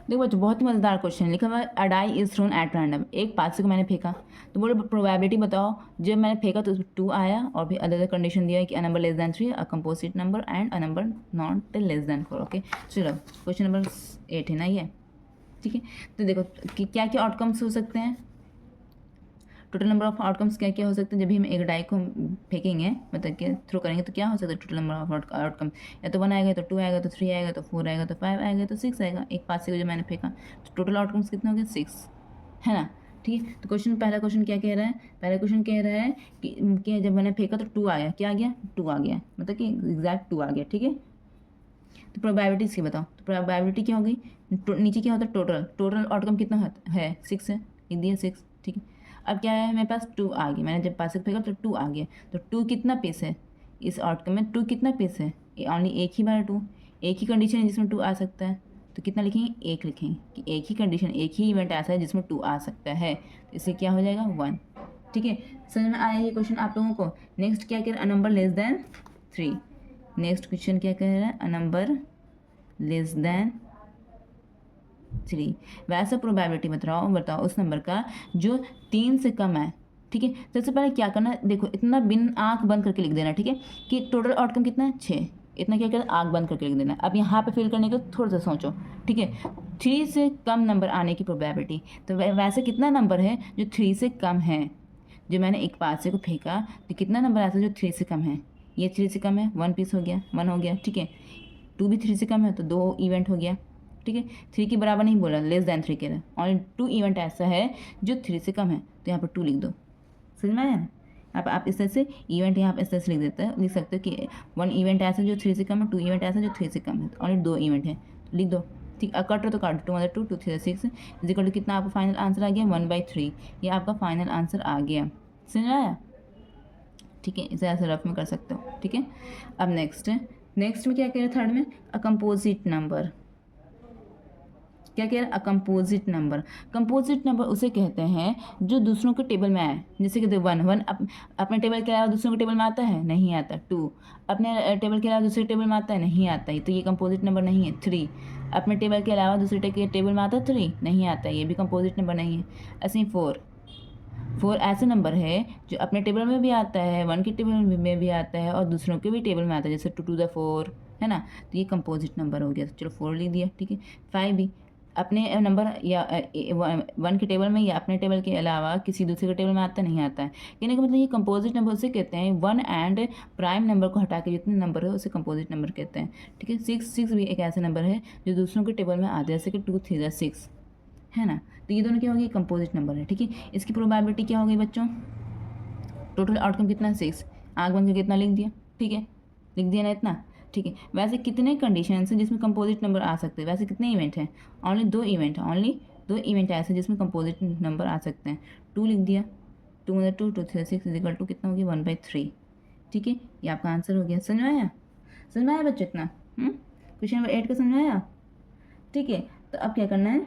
देखो बच्चों, बहुत ही मज़ेदार क्वेश्चन लिखा हुआ है, a die is thrown at random, एक पासे को मैंने फेंका, तो बोले प्रोबेबिलिटी बताओ, जब मैंने फेंका तो उसमें 2 आया, और भी अदर कंडीशन दिया है कि a number less than 3, a composite number and a number not less than 4। Okay, चलो क्वेश्चन नंबर 8 है ना ये, ठीक है। तो देखो कि क्या क्या आउटकम्स हो सकते हैं, टोटल नंबर ऑफ आउटकम्स क्या क्या हो सकते हैं जब भी हम एक डाई को फेंकेंगे, मतलब कि थ्रो करेंगे, तो क्या हो सकता है टोटल नंबर ऑफ आउटकम, या तो 1 आएगा, तो 2 आएगा, तो 3 आएगा, तो 4 आएगा, तो 5 आएगा, तो 6 आएगा। एक पास से को जो मैंने फेंका, तो टोटल आउटकम्स कितने हो गए, 6, है ना। ठीक है, तो क्वेश्चन, पहला क्वेश्चन क्या कह रहा है, पहला क्वेश्चन कह रहा है कि जब मैंने फेंका तो 2 आ गया, क्या आ गया, 2 आ गया, मतलब कि एग्जैक्ट 2 आ गया, ठीक है। तो प्रोबेबिलिटी इसकी बताओ, तो प्रोबेबिलिटी क्या हो गई, नीचे क्या होता है, टोटल, टोटल आउटकम कितना है, 6 है, लिख दिया 6, ठीक है। अब क्या है मेरे पास, 2 आ गया, मैंने जब पास फेंका तो 2 आ गया, तो 2 कितना पीस है इस आउटकम में, 2 कितना पीस है, ओनली एक ही बार 2, एक ही कंडीशन है जिसमें 2 आ सकता है, तो कितना लिखेंगे, 1 लिखेंगे कि एक ही कंडीशन, एक ही इवेंट ऐसा है जिसमें 2 आ सकता है, तो इससे क्या हो जाएगा, 1। ठीक है, समझ में आया ये क्वेश्चन आप लोगों को। नेक्स्ट क्या कह रहा है, a number less than 3, next question क्या कह रहा है, अ नंबर लेस देन 3, वैसा प्रोबेबिलिटी बताओ उस नंबर का जो 3 से कम है, ठीक है। सबसे पहले क्या करना है, देखो इतना बिन आंख बंद करके लिख देना, ठीक है, कि टोटल आउटकम कितना है, 6, इतना क्या करना, आंख बंद करके लिख देना। अब यहाँ पे फिल करने का थोड़ा सा सोचो, ठीक है, 3 से कम नंबर आने की प्रोबेबिलिटी, तो वैसे कितना नंबर है जो 3 से कम है, जो मैंने एक पासे को फेंका, तो कितना नंबर ऐसा जो 3 से कम है, ये 3 से कम है, 1 पीस हो गया, 1 हो गया, ठीक है। 2 भी 3 से कम है, तो 2 इवेंट हो गया, ठीक है। 3 के बराबर नहीं बोला, लेस देन 3 कह रहा है, ऑनली 2 इवेंट ऐसा है जो 3 से कम है, तो यहाँ पर 2 लिख दो, समझ में आया। आप इस तरह से इवेंट यहाँ पर इस तरह से लिख सकते हो कि 1 इवेंट ऐसा जो 3 से कम है, 2 इवेंट ऐसा जो 3 से कम है, तो ऑनली 2 इवेंट है, तो लिख दो, ठीक। कट तो काट, 2 2 2 3 6 इजिकल टू कितना आपका फाइनल आंसर आ गया, 1/3, ये आपका फाइनल आंसर आ गया, समझ में आया, ठीक है। इसे ऐसे रफ में कर सकते हो, ठीक है। अब नेक्स्ट में क्या कह रहे हैं, थर्ड में, अ कंपोजिट नंबर, क्या कह रहा है, a composite number, composite number उसे कहते हैं जो दूसरों के टेबल में आए, जैसे कि 1 अपने टेबल के अलावा दूसरों के टेबल में आता है, नहीं आता। 2 अपने टेबल के अलावा दूसरे टेबल में आता है, नहीं आता है, तो ये कंपोजिट नंबर नहीं है। 3 अपने टेबल के अलावा दूसरे टेबल में आता है, 3 नहीं आता है, ये भी कंपोजिट नंबर नहीं है। ऐसे ही 4 ऐसे नंबर है जो अपने टेबल में भी आता है, 1 के टेबल में भी आता है, और दूसरों के भी टेबल में आता है, जैसे 2 to the 4, है ना, तो ये कंपोजिट नंबर हो गया, तो चलो 4 लिख दिया, ठीक है। 5 भी अपने नंबर या 1 के टेबल में या अपने टेबल के अलावा किसी दूसरे के टेबल में आता नहीं आता है, कहने का मतलब ये कंपोजिट नंबर उसे कहते हैं, 1 एंड प्राइम नंबर को हटा के जितने नंबर है उसे कंपोजिट नंबर कहते हैं, ठीक है। 6 भी एक ऐसा नंबर है जो दूसरों के टेबल में आता है, जैसे कि 2 3 6, है ना, तो ये दोनों क्या हो गई, कंपोजिट नंबर है, ठीक है। इसकी प्रोबेबिलिटी क्या हो गई बच्चों, टोटल आउटकम कितना, 6, आग बन के कितना लिख दिया, ठीक है, लिख दिया ना इतना, ठीक है। वैसे कितने कंडीशन हैं जिसमें कंपोजिट नंबर आ सकते हैं, वैसे कितने इवेंट हैं, ओनली 2 इवेंट, ओनली 2 इवेंट ऐसे जिसमें कंपोजिट नंबर आ सकते हैं। 2 लिख दिया, 2 2 2 3 6 इजिकल टू कितना हो गया, 1/3, ठीक है, ये आपका आंसर हो गया। समझ में आया, समझ में आया बच्चों इतना, क्वेश्चन नंबर 8 का समझ में आया, ठीक है। तो अब क्या करना है,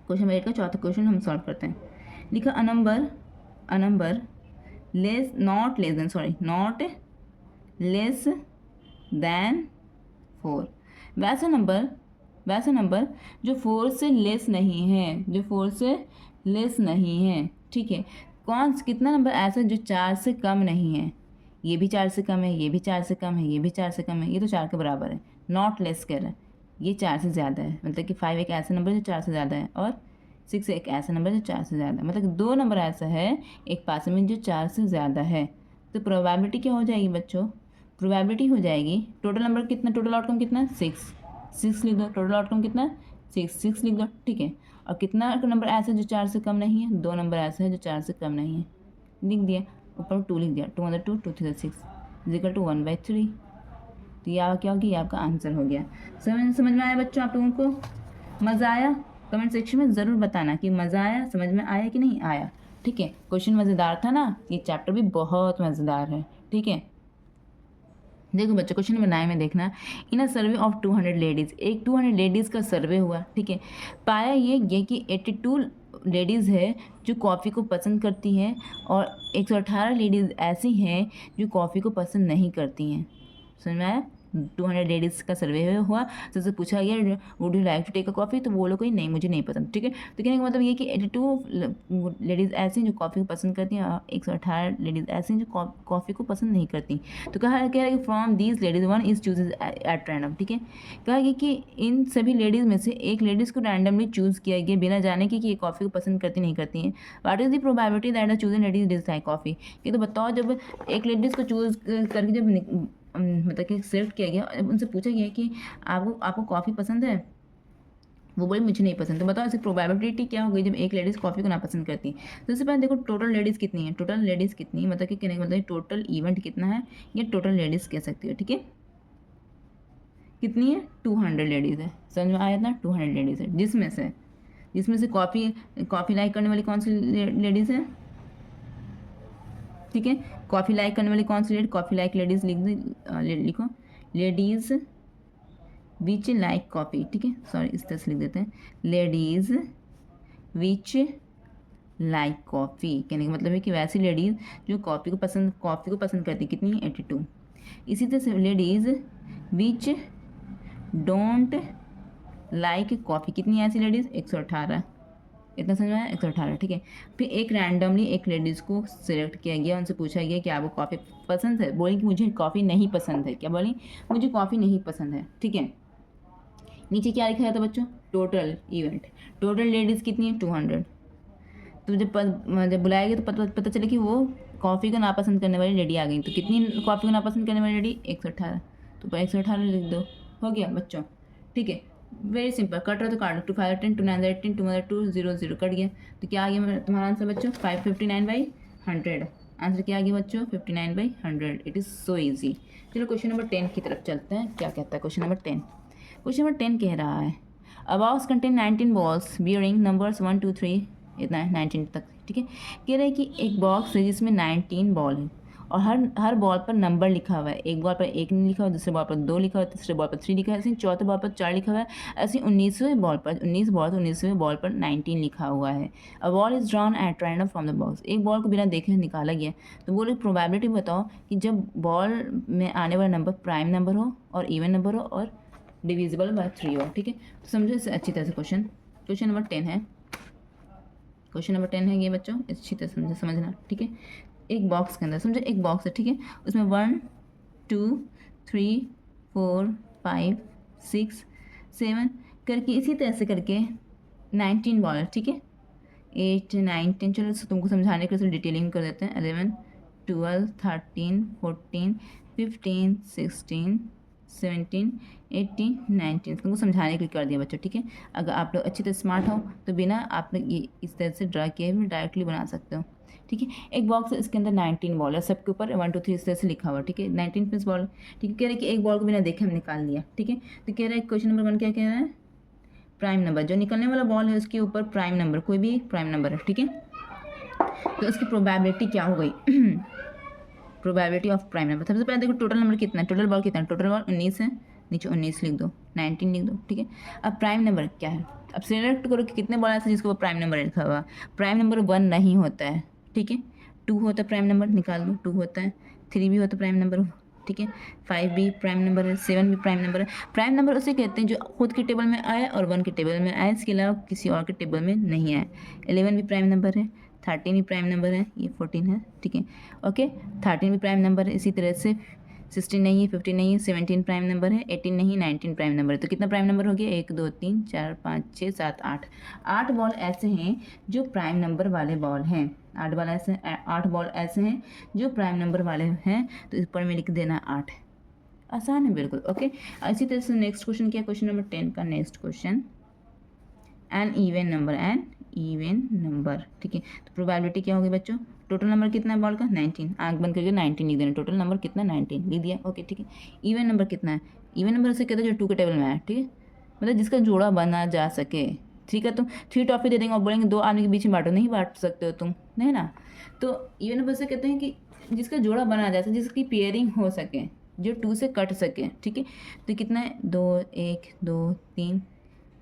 क्वेश्चन नंबर 8 का चौथा क्वेश्चन हम सॉल्व करते हैं। लिखा, a number less not less than, sorry, not less than 4, वैसा नंबर जो 4 से लेस नहीं है, जो 4 से लेस नहीं है, ठीक है। कितना नंबर ऐसा जो 4 से कम नहीं है, ये भी 4 से कम है, ये भी 4 से कम है, ये भी 4 से कम है, ये तो 4 के बराबर है, नॉट लेस कह रहा है, ये 4 से ज़्यादा है, मतलब कि 5 एक ऐसा नंबर जो 4 से ज़्यादा है, और 6 एक ऐसा नंबर जो 4 से ज़्यादा है, मतलब 2 नंबर ऐसा है एक पास में जो 4 से ज़्यादा है, तो प्रोबेबिलिटी क्या हो जाएगी बच्चों, प्रोबेबिलिटी हो जाएगी, टोटल नंबर कितना, टोटल आउटकम कितना है, 6 लिख दो, टोटल आउटकम कितना है, 6 लिख दो, ठीक है। और कितना नंबर ऐसा जो 4 से कम नहीं है, 2 नंबर ऐसा है जो 4 से कम नहीं है, लिख दिया, ऊपर 2 लिख दिया, 2 2 2 3 6 इजिकल टू 1/3, तो यह क्या होगी, आपका आंसर हो गया। समझ में आया बच्चों आप लोगों को, मज़ा आया, कमेंट सेक्शन में ज़रूर बताना कि मज़ा आया, समझ में आया कि नहीं आया, ठीक है। क्वेश्चन मज़ेदार था ना, ये चैप्टर भी बहुत मज़ेदार है, ठीक है। देखो बच्चों, क्वेश्चन नंबर 9 में देखना, इन अ सर्वे ऑफ 200 लेडीज़, एक 200 लेडीज़ का सर्वे हुआ, ठीक है। पाया ये कि 82 लेडीज़ है जो कॉफ़ी को पसंद करती हैं, और 118 लेडीज़ ऐसी हैं जो कॉफ़ी को पसंद नहीं करती हैं, समझ में आया, 200 लेडीज़ का सर्वे हुआ, तो उससे पूछा गया would you like to take a coffee, तो वो लोग कोई नहीं, मुझे नहीं पसंद, ठीक है। तो कहने का मतलब ये कि 82 लेडीज़ ऐसी हैं जो कॉफ़ी को पसंद करती हैं और 118 लेडीज़ ऐसी हैं जो कॉफ़ी को पसंद नहीं करती। तो कहा कह रहा है कि from these ladies one is choose at random, ठीक है। कहा गया कि इन सभी लेडीज़ में से एक लेडीज़ को रैंडमली चूज़ किया गया बिना जाने कि ये कॉफ़ी को पसंद करती नहीं करती हैं। What is the probability that the chosen ladies dislike coffee, कि तो बताओ जब एक लेडीज़ को चूज़ करके जब मतलब कि सिलेक्ट किया गया, उनसे पूछा गया कि आपको कॉफ़ी पसंद है, वो बोले मुझे नहीं पसंद। तो बताओ इसकी प्रोबेबिलिटी क्या हो गई जब एक लेडीज़ कॉफ़ी को ना पसंद करती है। तो सबसे पहले देखो टोटल लेडीज़ कितनी है, टोटल लेडीज़ कितनी मतलब कि कहने का मतलब टोटल इवेंट कितना है, ये टोटल लेडीज़ कह सकती हो, ठीक है। कितनी है, 200 लेडीज़ है, समझ में आया ना, 200 लेडीज़ है, जिसमें से कॉफ़ी लाइक करने वाली कौन सी लेडीज़ है, ठीक है। कॉफ़ी लाइक करने वाली कौन सी लेडी, कॉफ़ी लाइक लेडीज़ लिखो लेडीज़ विच लाइक कॉफ़ी, ठीक है, सॉरी इस तरह से लिख देते हैं, लेडीज़ विच लाइक कॉफ़ी, कहने का मतलब है कि वैसी लेडीज़ जो कॉफ़ी को पसंद करती, कितनी है, 82। इसी तरह से ladies which don't like coffee, कितनी है ऐसी लेडीज़, 118, इतना समझ में आया, 118, ठीक है। फिर एक रैंडमली एक लेडीज़ को सिलेक्ट किया गया, उनसे पूछा गया कि आपको कॉफ़ी पसंद है, बोली कि मुझे कॉफ़ी नहीं पसंद है, क्या बोली, मुझे कॉफ़ी नहीं पसंद है, ठीक है। नीचे क्या लिखा था बच्चों, टोटल इवेंट, टोटल लेडीज़ कितनी है, 200। तो जब बुलाया गया तो पता चला कि वो कॉफ़ी को नापसंद करने वाली लेडी आ गई। तो कितनी कॉफ़ी को नापसंद करने वाली लेडी, 118, तो 118 लिख दो, हो गया बच्चों, ठीक है। वेरी सिंपल, कट रहा तो काट लो, 2 5 10 2 9 18 2 2 0 0 कट गया। तो क्या आ गया तुम्हारा आंसर बच्चों, 559/100। आंसर क्या आ गया बच्चों, 59/100। It is so easy. चलो क्वेश्चन नंबर 10 की तरफ चलते हैं, क्या कहता है क्वेश्चन नंबर 10। क्वेश्चन नंबर 10 कह रहा है अ box contain 19 balls bearing numbers 1 2 3, इतना है 19 तक, ठीक है। कह रहा है कि एक बॉक्स है जिसमें 19 बॉल है और हर बॉल पर नंबर लिखा हुआ है। एक बॉल पर 1 लिखा हुआ है, दूसरे बॉल पर 2 लिखा हुआ है, तीसरे बॉल पर 3 लिखा है, ऐसे चौथे बॉल पर 4 लिखा हुआ है, ऐसे 19वें बॉल पर 19वें बॉल पर 19 लिखा हुआ है। A ball is drawn at random from the box, एक बॉल को बिना देखे निकाला गया। तो बोले प्रोबेबिलिटी बताओ कि जब बॉल में आने वाला नंबर प्राइम नंबर हो और इवन नंबर हो और डिविजिबल बाय 3 हो, ठीक है। तो समझो इसे अच्छी तरह से क्वेश्चन नंबर 10 है, क्वेश्चन नंबर 10 है ये बच्चों, अच्छी तरह समझना, ठीक है। एक बॉक्स के अंदर समझो, एक बॉक्स है, ठीक है, उसमें 1 2 3 4 5 6 7 करके इसी तरह से करके 19 बॉल है, ठीक है, 8 9 10, चलो तुमको समझाने के लिए डिटेलिंग कर देते हैं, 11 12 13 14 15 16 17 18 19, तुमको समझाने के लिए कर दिया बच्चों, ठीक है। अगर आप लोग अच्छी तरह स्मार्ट हो तो बिना आप लोग ये इस तरह से ड्रा किए हुए डायरेक्टली बना सकते हो, ठीक है। एक बॉक्स है, इसके अंदर 19 बॉल है, सबके ऊपर 1 2 3 इस तरह से लिखा हुआ, ठीक है, 19 पीस बॉल, ठीक है। कह रहे हैं कि एक बॉल को बिना देखे हम निकाल लिया, ठीक है। तो कह रहा है क्वेश्चन नंबर 1 क्या कह रहा है, प्राइम नंबर, जो निकलने वाला बॉल है उसके ऊपर प्राइम नंबर, कोई भी प्राइम नंबर है, ठीक है। तो उसकी प्रोबेबिलिटी क्या हो गई प्रोबेबिलिटी ऑफ प्राइम नंबर। सबसे पहले देखो टोटल नंबर कितना है, टोटल बॉल कितना है, टोटल बॉल 19 है, नीचे 19 लिख दो, 19 लिख दो, ठीक है। अब प्राइम नंबर क्या है, अब सिलेक्ट करो कि कितने बॉल ऐसे जिसको प्राइम नंबर लिखा हुआ। प्राइम नंबर 1 नहीं होता है, ठीक है, 2 होता है प्राइम नंबर, निकाल दो, 2 होता है, 3 भी होता है प्राइम नंबर, ठीक है, 5 भी प्राइम नंबर है, 7 भी प्राइम नंबर है। प्राइम नंबर उसे कहते हैं जो खुद के टेबल में आए और 1 के टेबल में आए, इसके अलावा किसी और के टेबल में नहीं आए। 11 भी प्राइम नंबर है, 13 भी प्राइम नंबर है, ये 14 है, ठीक है, ओके। 13 भी प्राइम नंबर है, इसी तरह से 16 नहीं है, 15 नहीं है, 17 प्राइम नंबर है, 18 नहीं, 19 प्राइम नंबर है। तो कितना प्राइम नंबर हो गया, 1 2 3 4 5 6 7 8, 8 बॉल ऐसे हैं जो प्राइम नंबर वाले बॉल हैं, 8 बॉल ऐसे हैं जो प्राइम नंबर वाले हैं। तो इस पर में लिख देना 8, आसान है बिल्कुल, ओके। इसी तरह से नेक्स्ट क्वेश्चन क्या है, क्वेश्चन नंबर 10 का next question, an even number, ठीक है। तो प्रोबेबिलिटी क्या होगी बच्चों, टोटल नंबर कितना है बॉल का, 19, आंख बंद करके 19 लिख देना, टोटल नंबर कितना, 19 लिख दिया, ओके, ठीक है। इवन नंबर कितना है, इवन नंबर से कहते हैं जो 2 के टेबल में है, ठीक है, मतलब जिसका जोड़ा बना जा सके, ठीक है। तुम 3 टॉफी दे देंगे और बोलेंगे 2 आदमी के बीच में बांटो, नहीं बांट सकते हो तुम, नहीं ना। तो इवन नंबर से कहते हैं कि जिसका जोड़ा बना जा सके, जिसकी पेयरिंग हो सके, जो 2 से कट सके, ठीक है। तो कितना है, 2 1 2 3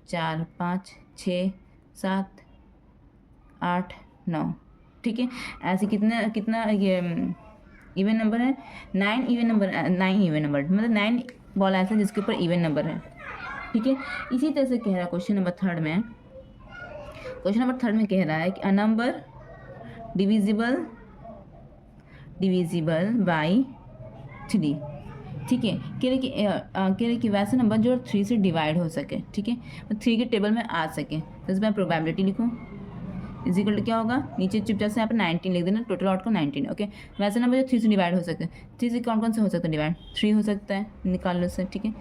4 5 6 7 8 9, ठीक है। ऐसे कितना ये इवन नंबर है, 9 इवन नंबर, 9 इवन नंबर मतलब 9 बॉल ऐसा जिसके ऊपर इवन नंबर है, ठीक है। इसी तरह से कह रहा है क्वेश्चन नंबर थर्ड में, कह रहा है कि अ नंबर डिविजिबल बाई 3, ठीक है। कह रहे कि वैसे नंबर जो 3 से डिवाइड हो सके, ठीक है, तो 3 के टेबल में आ सके। तो इसमें प्रोबेबिलिटी लिखूँ, इजिकल क्या होगा, नीचे चुपचाप से यहाँ पर 19 लिख देना, टोटल आउटकम 19, ओके। वैसे नंबर जो 3 से डिवाइड हो सकते हैं, 3 से कौन कौन से हो सकते हैं डिवाइड, 3 हो सकता है, निकाल लो इससे, ठीक है।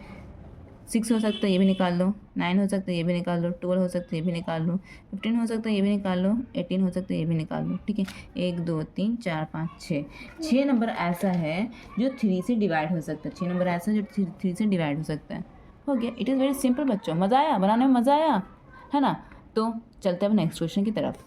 6 हो सकता है, ये भी निकाल लो। 9 हो सकता है, ये भी निकाल लो। 12 हो सकता है, ये भी निकाल लो। 15 हो सकता है, ये भी निकाल लो। 18 हो सकता है, ये भी निकाल लो, ठीक है। 1 2 3 4 5 6 6 नंबर ऐसा है जो 3 से डिवाइड हो सकता है। 6 नंबर ऐसा है जो 3 से डिवाइड हो सकता है। हो गया। इट इज़ वेरी सिंपल बच्चों, मज़ा आया, बनाने में मज़ा आया, है ना। तो चलते हैं अब नेक्स्ट क्वेश्चन की तरफ।